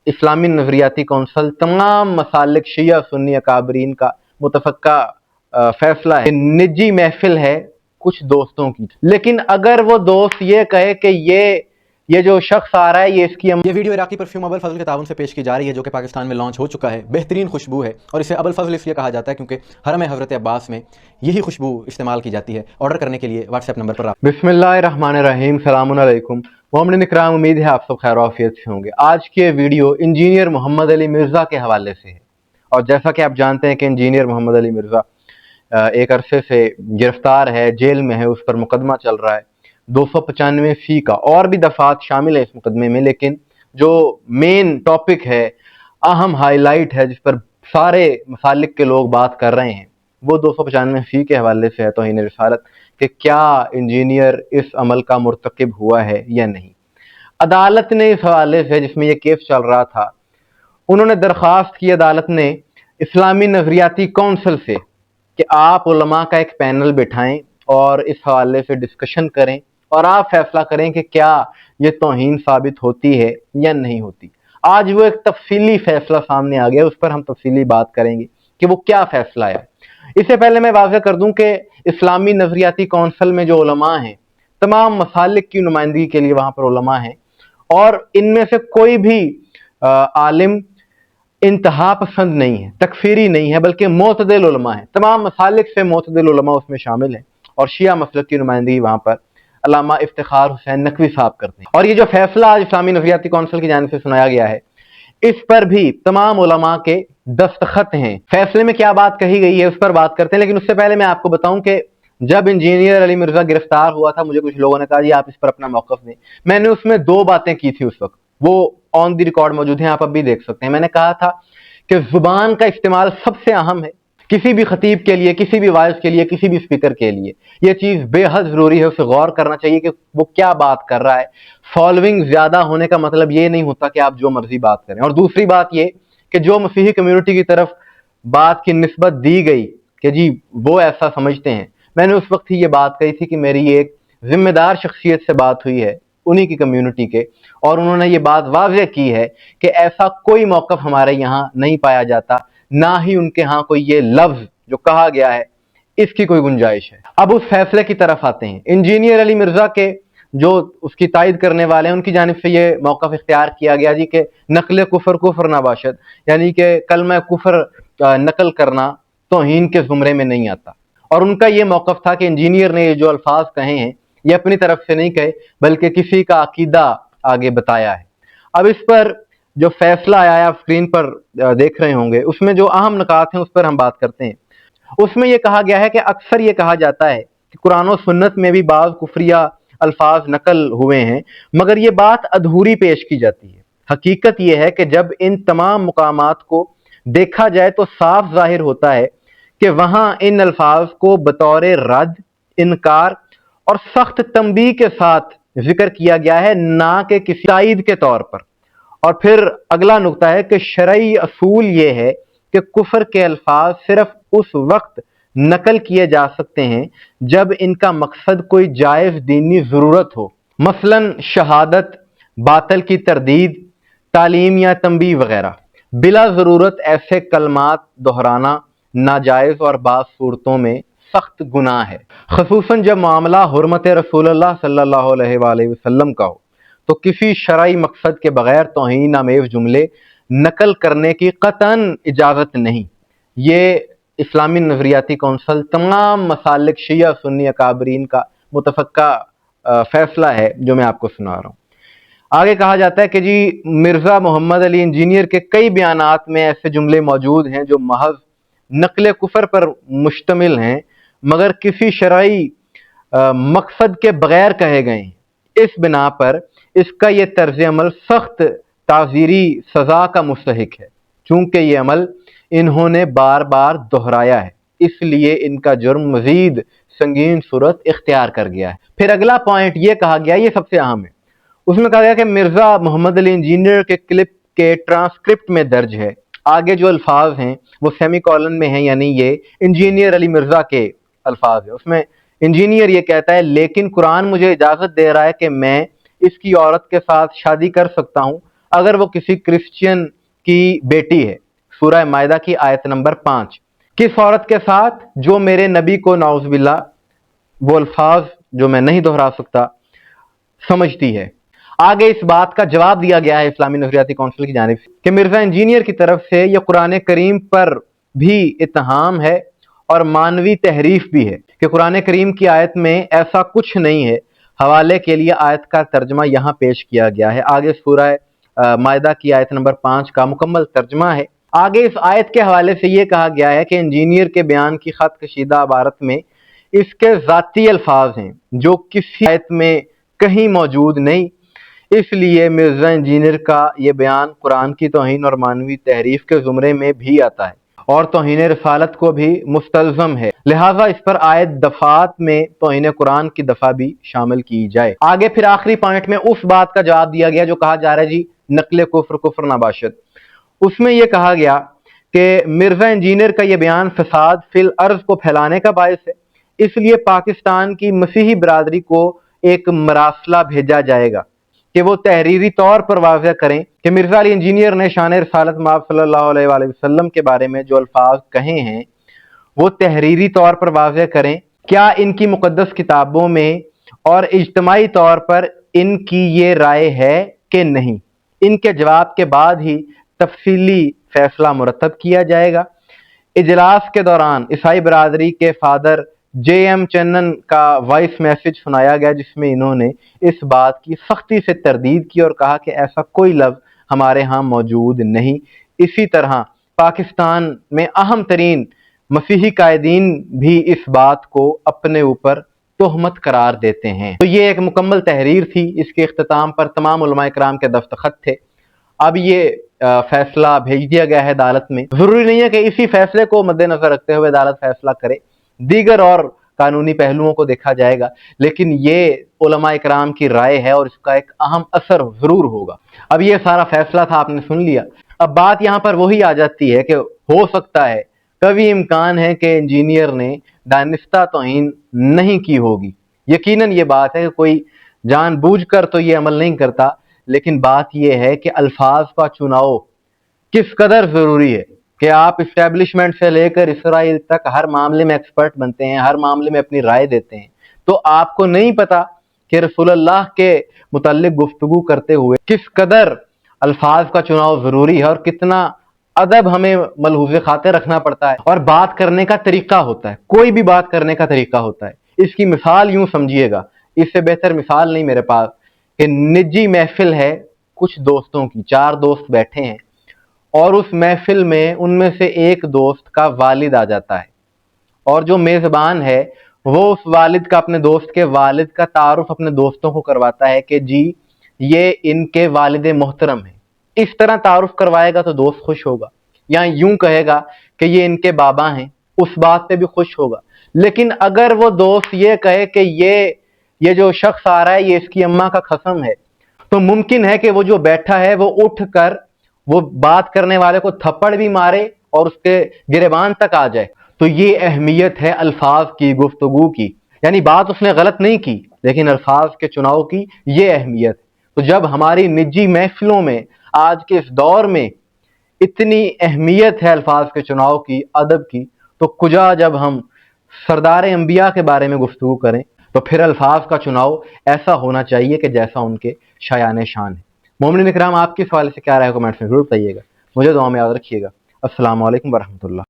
इस्लामी नज़रियाती council तमाम मसालिक शिया सुन्नी अकाबरीन का मुतफ़क्का फैसला है, निजी महफिल है कुछ दोस्तों की। लेकिन अगर वो दोस्त ये कहे कि ये जो शख्स आ रहा है ये वीडियो इराकी परफ्यूम अबुल फजल के ताउन से पेश की जा रही है, जो कि पाकिस्तान में लॉन्च हो चुका है। बेहतरीन खुशबू है और इसे अबुल फजल इसलिए कहा जाता है क्योंकि हरम हज़रत अब्बास में यही खुशबू इस्तेमाल की जाती है। ऑर्डर करने के लिए व्हाट्सएप नंबर पर बिस्मिल्लाहिर्रहमानिर्रहीम, सलामुन अलैकुम मोमिन इकराम, उम्मीद है आप सब खैर आफियत से होंगे। आज की वीडियो इंजीनियर मोहम्मद अली मिर्ज़ा के हवाले से है। और जैसा कि आप जानते हैं कि इंजीनियर मोहम्मद अली मिर्ज़ा एक अरसे से गिरफ्तार है, जेल में है, उस पर मुकदमा चल रहा है 295 का, और भी दफात शामिल है इस मुकदमे में। लेकिन जो मेन टॉपिक है, अहम हाईलाइट है, जिस पर सारे मसालिक के लोग बात कर रहे हैं, वो 295 के हवाले से है, तौहीन रिसालत, कि क्या इंजीनियर इस अमल का मुर्तकिब हुआ है या नहीं। अदालत ने इस हवाले से, जिसमें यह केस चल रहा था, उन्होंने दरख्वास्त की अदालत ने इस्लामी नज़रियाती कौंसल से कि आप उलमा का एक पैनल बिठाएं और इस हवाले से डिस्कशन करें और आप फैसला करें कि क्या ये तौहीन साबित होती है या नहीं होती। आज वो एक तफसीली फैसला सामने आ गया, उस पर हम तफसीली बात करेंगे कि वो क्या फैसला है। इससे पहले मैं वाज़ेह कर दूं कि इस्लामी नज़रियाती कौंसल में जो उलमा हैं, तमाम मसालिक की नुमाइंदगी के लिए वहाँ पर उलमा हैं, और इनमें से कोई भी आलिम इंतहा पसंद नहीं है, तकफीरी नहीं है, बल्कि मोतदिल उलमा है। तमाम मसालिक से मोतदिल उलमा उसमें शामिल हैं और शिया मसलक की नुमाइंदगी वहाँ पर अल्लामा इफ्तिखार हुसैन नकवी साहब करते हैं। और ये जो फैसला आज इस्लामी नज़रियाती कौंसल की जानिब से सुनाया गया है, इस पर भी तमाम उलमा के दस्तखत हैं। फैसले में क्या बात कही गई है उस पर बात करते हैं, लेकिन उससे पहले मैं आपको बताऊं कि जब इंजीनियर अली मिर्जा गिरफ्तार हुआ था, मुझे कुछ लोगों ने कहा जी आप इस पर अपना मौक़िफ़ दें। मैंने उसमें दो बातें की थी उस वक्त, वो ऑन द रिकॉर्ड मौजूद हैं, आप अब भी देख सकते हैं। मैंने कहा था कि जुबान का इस्तेमाल सबसे अहम है, किसी भी खतीब के लिए, किसी भी वाइज के लिए, किसी भी स्पीकर के लिए यह चीज़ बेहद ज़रूरी है। उसे गौर करना चाहिए कि वो क्या बात कर रहा है। फॉलोइंग ज़्यादा होने का मतलब ये नहीं होता कि आप जो मर्जी बात करें। और दूसरी बात ये कि जो मसीही कम्युनिटी की तरफ बात की निस्बत दी गई कि जी वो ऐसा समझते हैं, मैंने उस वक्त ही ये बात कही थी कि मेरी एक जिम्मेदार शख्सियत से बात हुई है, उन्हीं की कम्युनिटी के, और उन्होंने ये बात वाज़ेह की है कि ऐसा कोई मौक़िफ़ हमारे यहाँ नहीं पाया जाता, ना ही उनके यहाँ कोई ये लफ्ज़ जो कहा गया है इसकी कोई गुंजाइश है। अब उस फैसले की तरफ आते हैं। इंजीनियर अली मिर्ज़ा के जो उसकी तायद करने वाले हैं, उनकी जानिब से ये मौक़िफ़ इख्तियार किया गया जी कि नकल कुफर कुफर नाबाशद, यानी कि कलमा कुफर नकल करना तौहीन के ज़ुमरे में नहीं आता। और उनका ये मौक़िफ़ था कि इंजीनियर ने ये जो अल्फाज कहे हैं ये अपनी तरफ से नहीं कहे, बल्कि किसी का अकीदा आगे बताया है। अब इस पर जो फैसला आया है, आप स्क्रीन पर देख रहे होंगे, उसमें जो अहम नुकात हैं उस पर हम बात करते हैं। उसमें यह कहा गया है कि अक्सर ये कहा जाता है कि कुरान और सुन्नत में भी बाज़ कुफरिया अल्फाज नकल हुए हैं, मगर ये बात अधूरी पेश की जाती है। हकीकत यह है कि जब इन तमाम मुकामात को देखा जाए तो साफ जाहिर होता है कि वहां इन अल्फाज को बतौर रद्द, इनकार और सख्त तंबीह के साथ जिक्र किया गया है, ना कि किसी तायीद के तौर पर। और फिर अगला नुक्ता है कि शरई असूल ये है कि कुफर के अल्फाज सिर्फ उस वक्त नकल किए जा सकते हैं जब इनका मकसद कोई जायज़ दीनी ज़रूरत हो, मसलन शहादत, बातल की तरदीद, तालीम या तंबीह वगैरह। बिला ज़रूरत ऐसे कलमात दोहराना नाजायज़ और बाज़ सूरतों में सख्त गुनाह है, ख़ुसूसन जब मामला हुर्मत रसूलुल्लाह सल्लल्लाहु अलैहि वसल्लम का हो, तो किसी शरई मकसद के बगैर तौहीन आमेज़ जुमले नकल करने की कतन इजाज़त नहीं। ये इस्लामी नज़रियाती कौंसल तमाम मसालिक शिया सुन्नी अकाबरीन का मुतफ़क्का फैसला है जो मैं आपको सुना रहा हूँ। आगे कहा जाता है कि जी मिर्ज़ा मोहम्मद अली इंजीनियर के कई बयानात में ऐसे जुमले मौजूद हैं जो महज नकल कुफर पर मुश्तमिल हैं, मगर किसी शरई मकसद के बगैर कहे गए हैं। इस बिना पर इसका यह तर्ज अमल सख्त ताज़ीरी सज़ा का मुस्तहिक है, चूँकि ये अमल इन्होंने बार बार दोहराया है, इसलिए इनका जुर्म मज़ीद संगीन सूरत इख्तियार कर गया है। फिर अगला पॉइंट ये कहा गया, ये सबसे अहम है, उसमें कहा गया कि मिर्ज़ा मोहम्मद अली इंजीनियर के क्लिप के ट्रांसक्रिप्ट में दर्ज है, आगे जो अल्फाज हैं वो सेमी कॉलन में हैं, यानी ये इंजीनियर अली मिर्ज़ा के अल्फाज है। उसमें इंजीनियर ये कहता है, लेकिन कुरान मुझे इजाज़त दे रहा है कि मैं इसकी औरत के साथ शादी कर सकता हूँ اگر وہ کسی کرسچین کی بیٹی ہے۔ سورہ مائدہ کی آیت نمبر 5، کس عورت کے ساتھ جو میرے نبی کو نعوذ باللہ، وہ الفاظ جو میں نہیں دہرا سکتا، سمجھتی ہے۔ آگے اس بات کا جواب دیا گیا ہے اسلامی نظریاتی کونسل کی جانب سے کہ مرزا انجینئر کی طرف سے یہ قرآن کریم پر بھی اتہام ہے اور مانوی تحریف بھی ہے کہ قرآن کریم کی آیت میں ایسا کچھ نہیں ہے۔ حوالے کے لیے آیت کا ترجمہ یہاں پیش کیا گیا ہے۔ آگے سورہ مائدہ کی آیت نمبر 5 کا مکمل ترجمہ ہے۔ آگے اس آیت کے حوالے سے یہ کہا گیا ہے کہ انجینئر کے بیان کی خط کشیدہ عبارت میں اس کے ذاتی الفاظ ہیں جو کسی آیت میں کہیں موجود نہیں، اس لیے مرزا انجینئر کا یہ بیان قرآن کی توہین اور مانوی تحریف کے زمرے میں بھی آتا ہے اور توہین رسالت کو بھی مستلزم ہے، لہٰذا اس پر عائد دفعات میں توہین قرآن کی دفعہ بھی شامل کی جائے۔ آگے پھر آخری پوائنٹ میں اس بات کا جواب دیا گیا جو کہا جا رہا ہے جی نقل کفر کفر نباشد۔ اس میں یہ کہا گیا کہ مرزا انجینئر کا یہ بیان فساد فی الارض کو پھیلانے کا باعث ہے، اس لیے پاکستان کی مسیحی برادری کو ایک مراسلہ بھیجا جائے گا کہ وہ تحریری طور پر واضح کریں کہ مرزا علی انجینئر نے شان رسالت مآب صلی اللہ علیہ وآلہ وسلم کے بارے میں جو الفاظ کہے ہیں وہ تحریری طور پر واضح کریں، کیا ان کی مقدس کتابوں میں اور اجتماعی طور پر ان کی یہ رائے ہے کہ نہیں۔ ان کے جواب کے بعد ہی تفصیلی فیصلہ مرتب کیا جائے گا۔ اجلاس کے دوران عیسائی برادری کے فادر جے ایم چنن کا وائس میسج سنایا گیا جس میں انہوں نے اس بات کی سختی سے تردید کی اور کہا کہ ایسا کوئی لفظ ہمارے ہاں موجود نہیں۔ اسی طرح پاکستان میں اہم ترین مسیحی قائدین بھی اس بات کو اپنے اوپر تہمت قرار دیتے ہیں۔ تو یہ ایک مکمل تحریر تھی، اس کے اختتام پر تمام علماء کرام کے دستخط تھے۔ اب یہ فیصلہ بھیج دیا گیا ہے عدالت میں۔ ضروری نہیں ہے کہ اسی فیصلے کو مد نظر رکھتے ہوئے عدالت فیصلہ کرے، دیگر اور قانونی پہلوؤں کو دیکھا جائے گا، لیکن یہ علماء کرام کی رائے ہے اور اس کا ایک اہم اثر ضرور ہوگا۔ اب یہ سارا فیصلہ تھا، آپ نے سن لیا۔ اب بات یہاں پر وہی آ جاتی ہے کہ ہو سکتا ہے، کبھی امکان ہے کہ انجینئر نے دانستہ توہین نہیں کی ہوگی۔ یقیناً یہ بات ہے کہ کوئی جان بوجھ کر تو یہ عمل نہیں کرتا، لیکن بات یہ ہے کہ الفاظ کا چناؤ کس قدر ضروری ہے کہ آپ اسٹیبلشمنٹ سے لے کر اسرائیل تک ہر معاملے میں ایکسپرٹ بنتے ہیں، ہر معاملے میں اپنی رائے دیتے ہیں، تو آپ کو نہیں پتا کہ رسول اللہ کے متعلق گفتگو کرتے ہوئے کس قدر الفاظ کا چناؤ ضروری ہے اور کتنا ادب ہمیں ملحوظ خاطر رکھنا پڑتا ہے اور بات کرنے کا طریقہ ہوتا ہے، کوئی بھی بات کرنے کا طریقہ ہوتا ہے۔ اس کی مثال یوں سمجھیے گا، اس سے بہتر مثال نہیں میرے پاس، کہ نجی محفل ہے کچھ دوستوں کی، 4 دوست بیٹھے ہیں اور اس محفل میں ان میں سے ایک دوست کا والد آ جاتا ہے اور جو میزبان ہے وہ اس والد کا، اپنے دوست کے والد کا تعارف اپنے دوستوں کو کرواتا ہے کہ جی یہ ان کے والد محترم ہیں۔ اس طرح تعارف کروائے گا تو دوست خوش ہوگا، یا یوں کہے گا کہ یہ ان کے بابا ہیں، اس بات پہ بھی خوش ہوگا۔ لیکن اگر وہ دوست یہ کہے کہ یہ جو شخص آ رہا ہے یہ اس کی اماں کا قسم ہے، تو ممکن ہے کہ وہ جو بیٹھا ہے وہ اٹھ کر وہ بات کرنے والے کو تھپڑ بھی مارے اور اس کے گریبان تک آ جائے۔ تو یہ اہمیت ہے الفاظ کی، گفتگو کی، یعنی بات اس نے غلط نہیں کی لیکن الفاظ کے چناؤ کی یہ اہمیت۔ تو جب ہماری نجی محفلوں میں آج کے اس دور میں اتنی اہمیت ہے الفاظ کے چناؤ کی، ادب کی، تو کجا جب ہم سردار انبیاء کے بارے میں گفتگو کریں تو پھر الفاظ کا چناؤ ایسا ہونا چاہیے کہ جیسا ان کے شایان شان ہے۔ مومنین اکرام، آپ کے حوالے سے کیا رائے ہے کمنٹس میں ضرور بتائیے گا۔ مجھے دعا میں یاد رکھیے گا۔ السلام علیکم ورحمۃ اللہ۔